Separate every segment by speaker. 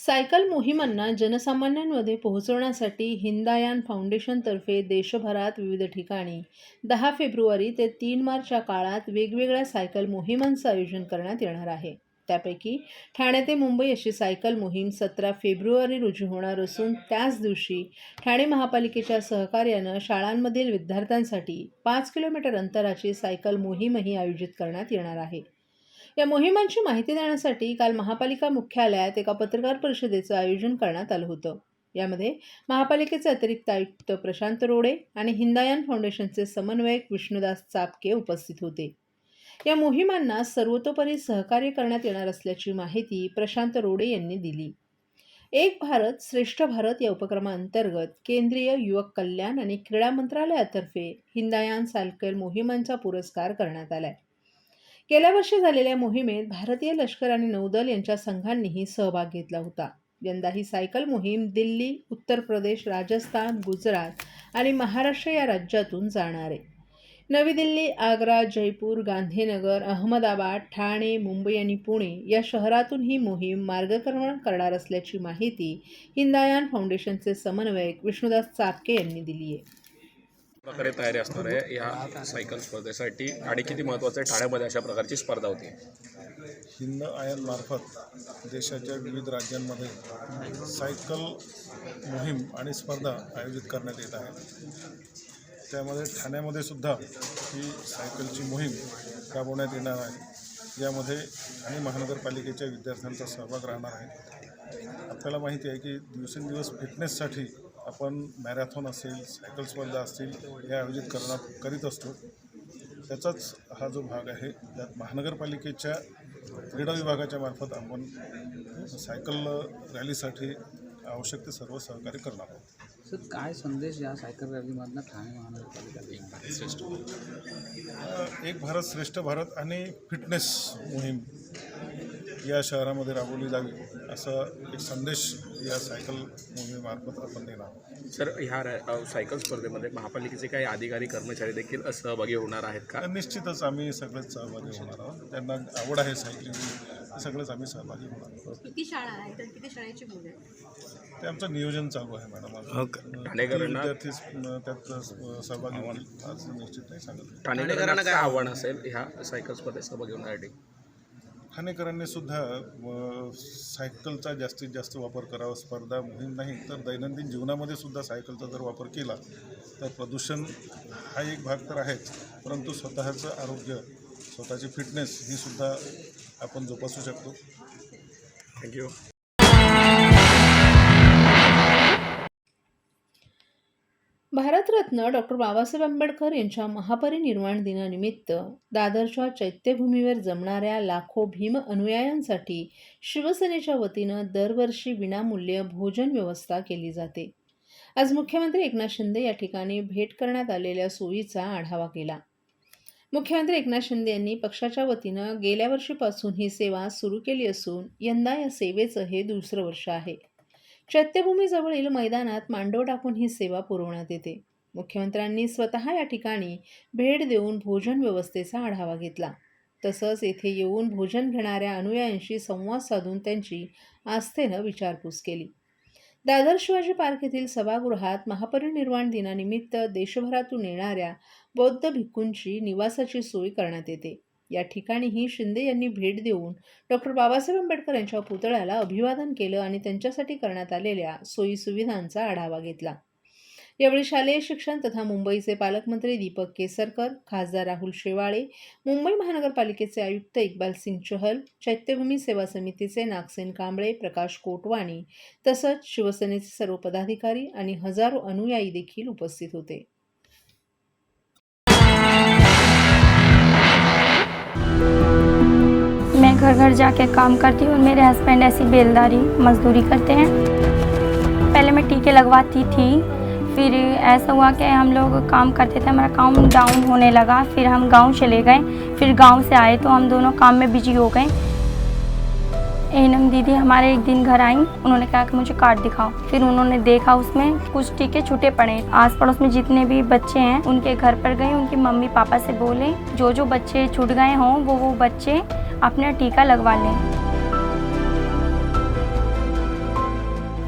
Speaker 1: Cycle मोहिमांना जनसामान्यांमध्ये पोहोचवण्यासाठी हिंदायन फाउंडेशनतर्फे देशभरात विविध ठिकाणी 10 फेब्रुवारी ते 3 मार्च या काळात वेगवेगळ्या सायकल मोहिमांचं आयोजन करण्यात येणार आहे. त्यापैकी ठाणे ते मुंबई अशी सायकल मोहीम 17 फेब्रुवारी रोजी होणार असून त्याच दिवशी ठाणे महापालिकेच्या सहकार्यानं शाळांमधील विद्यार्थ्यांसाठी 5 किलोमीटर अंतराची सायकल मोहीमही आयोजित करण्यात येणार आहे. या मोहिमांची माहिती देण्यासाठी काल महापालिका मुख्यालयात एका पत्रकार परिषदेचं आयोजन करण्यात आलं होतं. यामध्ये महापालिकेचे अतिरिक्त आयुक्त प्रशांत रोडे आणि हिंदायन फाउंडेशनचे समन्वयक विष्णुदास चापके उपस्थित होते. या मोहिमांना सर्वतोपरी सहकार्य करण्यात येणार असल्याची माहिती प्रशांत रोडे यांनी दिली. एक भारत श्रेष्ठ भारत या उपक्रमांतर्गत केंद्रीय युवक कल्याण आणि क्रीडा मंत्रालयातर्फे हिंदायन सायकल मोहिमांचा पुरस्कार करण्यात आलाय. गेल्या वर्षी झालेल्या मोहिमेत भारतीय लष्कर आणि नौदल यांच्या संघांनीही सहभाग घेतला होता. यंदा ही सायकल मोहीम दिल्ली, उत्तर प्रदेश, राजस्थान, गुजरात आणि महाराष्ट्र या राज्यातून जाणार आहे. नवी दिल्ली, आग्रा, जयपूर, गांधीनगर, अहमदाबाद, ठाणे, मुंबई आणि पुणे या शहरातून ही मोहीम मार्गक्रमण करणार असल्याची माहिती हिंदायन फाउंडेशनचे समन्वयक विष्णुदास चापके यांनी दिली आहे.
Speaker 2: प्रकारे तयारी असणार आहे या सायकल स्पर्धेसाठी आणि किती महत्त्वाचं आहे ठाण्यामध्ये अशा प्रकारची स्पर्धा होती.
Speaker 3: हिंद आयन मार्फत देशाच्या विविध राज्यांमध्ये सायकल मोहीम आणि स्पर्धा आयोजित करण्यात येत आहे. त्यामध्ये ठाण्यामध्ये सुद्धा ही सायकलची मोहीम राबवण्यात येणार आहे. यामध्ये ठाणे महानगरपालिकेच्या विद्यार्थ्यांचा सहभाग राहणार आहे. आपल्याला माहिती आहे की दिवसेंदिवस फिटनेससाठी आपण मॅरेथॉन असेल, सायकल स्पर्धा असतील हे आयोजित करीत असतो. त्याचाच हा जो भाग आहे, त्यात महानगरपालिकेच्या क्रीडा विभागाच्या मार्फत आपण सायकल रॅलीसाठी आवश्यक ते सर्व सहकार्य करणार आहोत.
Speaker 4: सर, काय संदेश या सायकल रॅलीमधनं ठाणे महानगरपालिका
Speaker 3: एक भारत श्रेष्ठ भारत आणि फिटनेस मोहीम या शहरामध्ये राबवली जावी असा एक संदेश या सायकल मोहिमेमार्फत आपण देणार आहोत.
Speaker 2: सर, ह्या सायकल स्पर्धेमध्ये महापालिकेचे काही अधिकारी कर्मचारी देखील सहभागी होणार आहेत का?
Speaker 3: निश्चितच आम्ही सगळेच सहभागी होणार आहोत. त्यांना आवड आहे सायकलिंग, सगळेच आम्ही सहभागी होणार आहोत.
Speaker 5: किती शाळा आहेत आणि किती शाळेची मुलं आहेत?
Speaker 3: ते आमचं नियोजन चालू आहे मॅडम. विद्यार्थी त्यात सहभागी होईल आज निश्चित नाही सांगत.
Speaker 2: ठाणेकरांना काय आव्हान असेल ह्या सायकल स्पर्धेत सहभागी होण्यासाठी?
Speaker 3: ठाणेकरांनी सुद्धा सायकलचा जास्तीत जास्त वापर करावा. स्पर्धा मोहीम नाही तर दैनंदिन जीवनामध्ये सुद्धा सायकलचा जर वापर केला तर प्रदूषण हा एक भाग तर आहेच, परंतु स्वतःचं आरोग्य, स्वतःची फिटनेस ही सुद्धा आपण जोपासू शकतो.
Speaker 2: थँक्यू.
Speaker 1: भारतरत्न डॉक्टर बाबासाहेब आंबेडकर यांच्या महापरिनिर्वाण दिनानिमित्त दादरच्या चैत्यभूमीवर जमणाऱ्या लाखो भीम अनुयायांसाठी शिवसेनेच्या वतीनं दरवर्षी विनामूल्य भोजन व्यवस्था केली जाते. आज मुख्यमंत्री एकनाथ शिंदे या ठिकाणी भेट करण्यात आलेल्या सोयीचा आढावा केला. मुख्यमंत्री एकनाथ शिंदे यांनी पक्षाच्या वतीनं गेल्या वर्षीपासून ही सेवा सुरू केली असून यंदा या सेवेचं हे दुसरं वर्ष आहे. चैत्यभूमीजवळील मैदानात मांडव टाकून ही सेवा पुरवण्यात येते. मुख्यमंत्र्यांनी स्वतः या ठिकाणी भेट देऊन भोजन व्यवस्थेचा आढावा घेतला. तसंच येथे येऊन भोजन घेणाऱ्या अनुयायांशी संवाद साधून त्यांची आस्थेनं विचारपूस केली. दादर शिवाजी पार्क येथील सभागृहात महापरिनिर्वाण दिनानिमित्त देशभरातून येणाऱ्या बौद्ध भिक्खूंची निवासाची सोय करण्यात येते. या ठिकाणीही शिंदे यांनी भेट देऊन डॉक्टर बाबासाहेब आंबेडकर यांच्या पुतळ्याला अभिवादन केलं आणि त्यांच्यासाठी करण्यात आलेल्या सोयीसुविधांचा आढावा घेतला. यावेळी शालेय शिक्षण तथा मुंबईचे पालकमंत्री दीपक केसरकर, खासदार राहुल शेवाळे, मुंबई महानगरपालिकेचे आयुक्त इक्बाल सिंग चहल, चैत्यभूमी सेवा समितीचे नागसेन कांबळे, प्रकाश कोटवाणी तसंच शिवसेनेचे सर्व पदाधिकारी आणि हजारो अनुयायी देखील उपस्थित होते.
Speaker 6: मैं घर घर जाके काम करती हूँ. मेरे हस्बैंड ऐसी बेलदारी मजदूरी करते हैं. पहले मैं टीके लगवाती थी, फिर ऐसा हुआ कि हम लोग काम करते थे, हमारा काम डाउन होने लगा. फिर हम गांव चले गए. फिर गांव से आए तो हम दोनों काम में बिजी हो गए. एनम दीदी हमारे एक दिन घर आई. उन्होंने कहा कि मुझे कार्ड दिखाओ. फिर उन्होंने देखा उसमें कुछ टीके छूटे पड़े. आस पड़ोस में जितने भी बच्चे हैं उनके घर पर गए. उनकी मम्मी पापा से बोले जो जो बच्चे छूट गए हों वो बच्चे अपना टीका लगवा लें.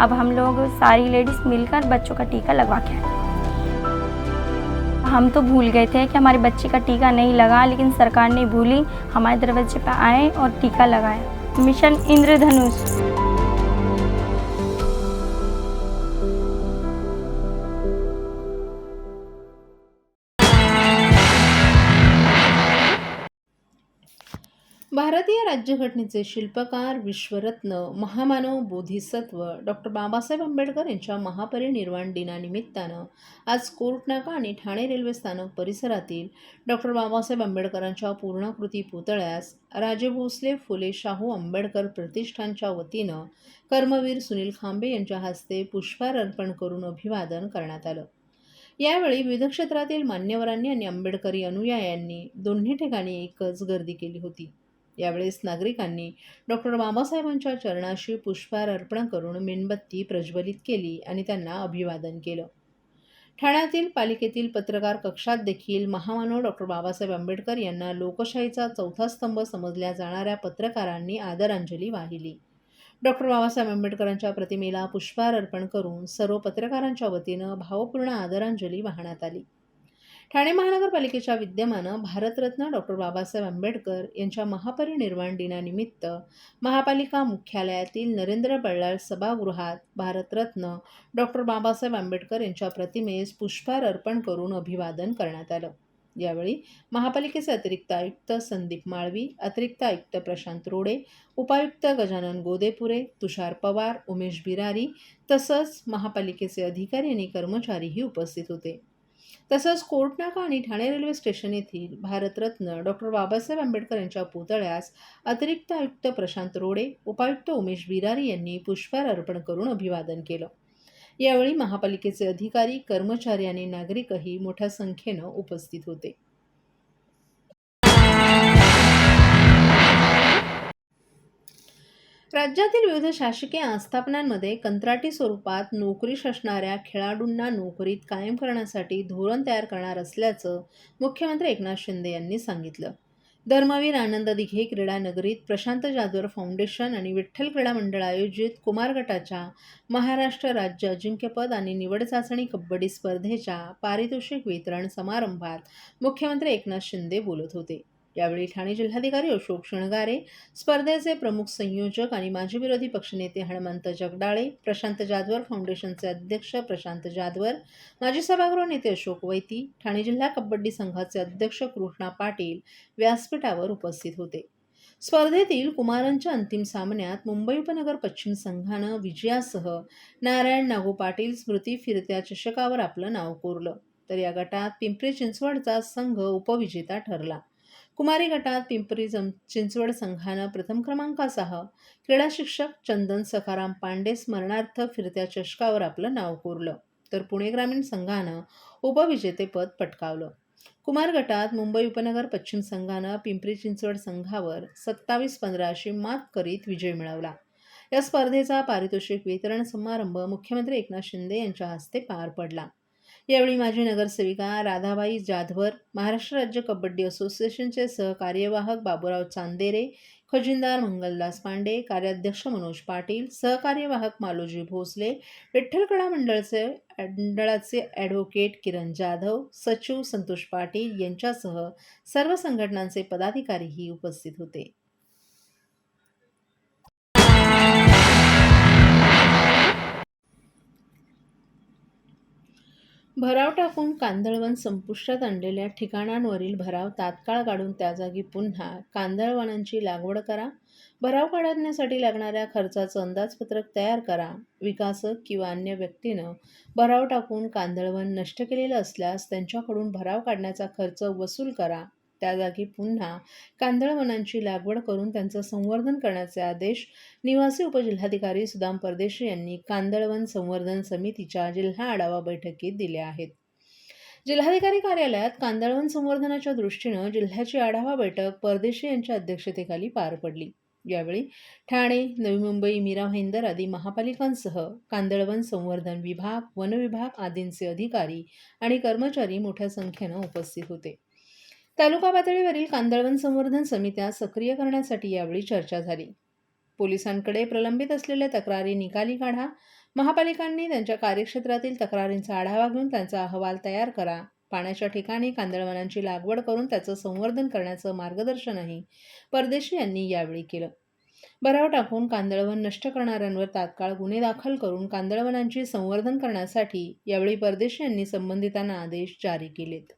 Speaker 6: अब हम लोग सारी लेडीज़ मिलकर बच्चों का टीका लगवा के आए। हम तो भूल गए थे कि हमारे बच्चे का टीका नहीं लगा, लेकिन सरकार ने भूली, हमारे दरवाजे पर आए और टीका लगाया। मिशन इंद्रधनुष।
Speaker 1: भारतीय राज्यघटनेचे शिल्पकार, विश्वरत्न, महामानव, बोधिसत्व डॉक्टर बाबासाहेब आंबेडकर यांच्या महापरिनिर्वाण दिनानिमित्तानं आज कोर्ट नाका आणि ठाणे रेल्वे स्थानक परिसरातील डॉक्टर बाबासाहेब आंबेडकरांच्या पूर्णाकृती पुतळ्यास राजे भोसले फुले शाहू आंबेडकर प्रतिष्ठानच्या वतीनं कर्मवीर सुनील खांबे यांच्या हस्ते पुष्पहार अर्पण करून अभिवादन करण्यात आलं। यावेळी विविध क्षेत्रातील मान्यवरांनी आणि आंबेडकरी अनुयायांनी दोन्ही ठिकाणी एकच गर्दी केली होती। यावेळेस नागरिकांनी डॉक्टर बाबासाहेबांच्या चरणाशी पुष्पहार अर्पण करून मेणबत्ती प्रज्वलित केली आणि त्यांना अभिवादन केलं। ठाण्यातील पालिकेतील पत्रकार कक्षात देखील महामानव डॉक्टर बाबासाहेब आंबेडकर यांना लोकशाहीचा चौथा स्तंभ समजल्या जाणाऱ्या पत्रकारांनी आदरांजली वाहिली। डॉक्टर बाबासाहेब आंबेडकरांच्या प्रतिमेला पुष्पहार अर्पण करून सर्व पत्रकारांच्या वतीनं भावपूर्ण आदरांजली वाहण्यात आली। ठाणे महानगरपालिकेच्या विद्यमानं भारतरत्न डॉक्टर बाबासाहेब आंबेडकर यांच्या महापरिनिर्वाण दिनानिमित्त महापालिका मुख्यालयातील नरेंद्र बल्लाळ सभागृहात भारतरत्न डॉक्टर बाबासाहेब आंबेडकर यांच्या प्रतिमेस पुष्पहार अर्पण करून अभिवादन करण्यात आलं। यावेळी महापालिकेचे अतिरिक्त आयुक्त संदीप माळवी, अतिरिक्त आयुक्त प्रशांत रोडे, उपायुक्त गजानन गोदेपुरे, तुषार पवार, उमेश बिरारी तसंच महापालिकेचे अधिकारी आणि कर्मचारीही उपस्थित होते। तसंच कोर्ट नाका आणि ठाणे रेल्वे स्टेशन येथील भारतरत्न डॉक्टर बाबासाहेब आंबेडकर यांच्या पुतळ्यास अतिरिक्त आयुक्त प्रशांत रोडे, उपायुक्त उमेश बिरारी यांनी पुष्पहार अर्पण करून अभिवादन केलं। यावेळी महापालिकेचे अधिकारी, कर्मचारी आणि नागरिकही मोठ्या संख्येनं उपस्थित होते। राज्यातील विविध शासकीय आस्थापनांमध्ये कंत्राटी स्वरूपात नोकरीस असणाऱ्या खेळाडूंना नोकरीत कायम करण्यासाठी धोरण तयार करणार असल्याचं मुख्यमंत्री एकनाथ शिंदे यांनी सांगितलं। धर्मवीर आनंद दिघे क्रीडा नगरीत प्रशांत जाधवर फाउंडेशन आणि विठ्ठल क्रीडा मंडळ आयोजित कुमार गटाच्या महाराष्ट्र राज्य अजिंक्यपद आणि निवड चाचणी कबड्डी स्पर्धेच्या पारितोषिक वितरण समारंभात मुख्यमंत्री एकनाथ शिंदे बोलत होते। यावेळी ठाणे जिल्हाधिकारी अशोक शृंगारे, स्पर्धेचे प्रमुख संयोजक आणि माजी विरोधी पक्षनेते हनुमंत जगदाळे, प्रशांत जाधवर फाउंडेशनचे अध्यक्ष प्रशांत जाधवर, माजी सभागृह नेते अशोक वैती, ठाणे जिल्हा कबड्डी संघाचे अध्यक्ष कृष्णा पाटील व्यासपीठावर उपस्थित होते। स्पर्धेतील कुमारांच्या अंतिम सामन्यात मुंबई उपनगर पश्चिम संघानं विजयासह नारायण नागू पाटील स्मृती फिरत्या चषकावर आपलं नाव कोरलं, तर या गटात पिंपरी चिंचवडचा संघ उपविजेता ठरला। कुमारी गटात पिंपरी चिंचवड संघानं प्रथम क्रमांकासह क्रीडा शिक्षक चंदन सखाराम पांडे स्मरणार्थ फिरत्या चषकावर आपलं नाव कोरलं, तर पुणे ग्रामीण संघानं उपविजेतेपद पटकावलं। कुमार गटात मुंबई उपनगर पश्चिम संघानं पिंपरी चिंचवड संघावर 27-15 अशी मात करीत विजय मिळवला। या स्पर्धेचा पारितोषिक वितरण समारंभ मुख्यमंत्री एकनाथ शिंदे यांच्या हस्ते पार पडला। यावेळी माजी नगरसेविका राधाबाई जाधवर, महाराष्ट्र राज्य कबड्डी असोसिएशनचे सहकार्यवाहक बाबूराव चांदेरे, खजिनदार मंगलदास पांडे, कार्याध्यक्ष मनोज पाटील, सहकार्यवाहक मालोजी भोसले, विठ्ठल क्रीडा मंडळाचे ॲडव्होकेट किरण जाधव, सचिव संतोष पाटील यांच्यासह सर्व संघटनांचे पदाधिकारीही उपस्थित होते। भराव टाकून कांदळवन संपुष्टात आणलेल्या ठिकाणांवरील भराव तात्काळ काढून त्या जागी पुन्हा कांदळवनांची लागवड करा। भराव काढण्यासाठी लागणाऱ्या खर्चाचं अंदाजपत्रक तयार करा। विकासक किंवा अन्य व्यक्तीनं भराव टाकून कांदळवन नष्ट केलेलं असल्यास त्यांच्याकडून भराव काढण्याचा खर्च वसूल करा। त्या जागी पुन्हा कांदळवनांची लागवड करून त्यांचं संवर्धन करण्याचे आदेश निवासी उपजिल्हाधिकारी सुदाम परदेशी यांनी कांदळवन संवर्धन समितीच्या जिल्हा आढावा बैठकीत दिले आहेत। जिल्हाधिकारी कार्यालयात कांदळवन संवर्धनाच्या दृष्टीनं जिल्ह्याची आढावा बैठक परदेशी यांच्या अध्यक्षतेखाली पार पडली। यावेळी ठाणे, नवी मुंबई, मीरा भाईंदर आदी महापालिकांसह कांदळवन संवर्धन विभाग, वन विभाग आदींचे अधिकारी आणि कर्मचारी मोठ्या संख्येनं उपस्थित होते। तालुका पातळीवरील कांदळवन संवर्धन समित्या सक्रिय करण्यासाठी यावेळी चर्चा झाली। पोलिसांकडे प्रलंबित असलेल्या तक्रारी निकाली काढा, महापालिकांनी त्यांच्या कार्यक्षेत्रातील तक्रारींचा आढावा घेऊन त्यांचा अहवाल तयार करा. पाण्याच्या ठिकाणी कांदळवनांची लागवड करून त्याचं संवर्धन करण्याचं मार्गदर्शनही परदेशी यांनी यावेळी केलं. भराव टाकून कांदळवन नष्ट करणाऱ्यांवर तात्काळ गुन्हे दाखल करून कांदळवनांची संवर्धन करण्यासाठी यावेळी परदेशी यांनी संबंधितांना आदेश जारी केलेत.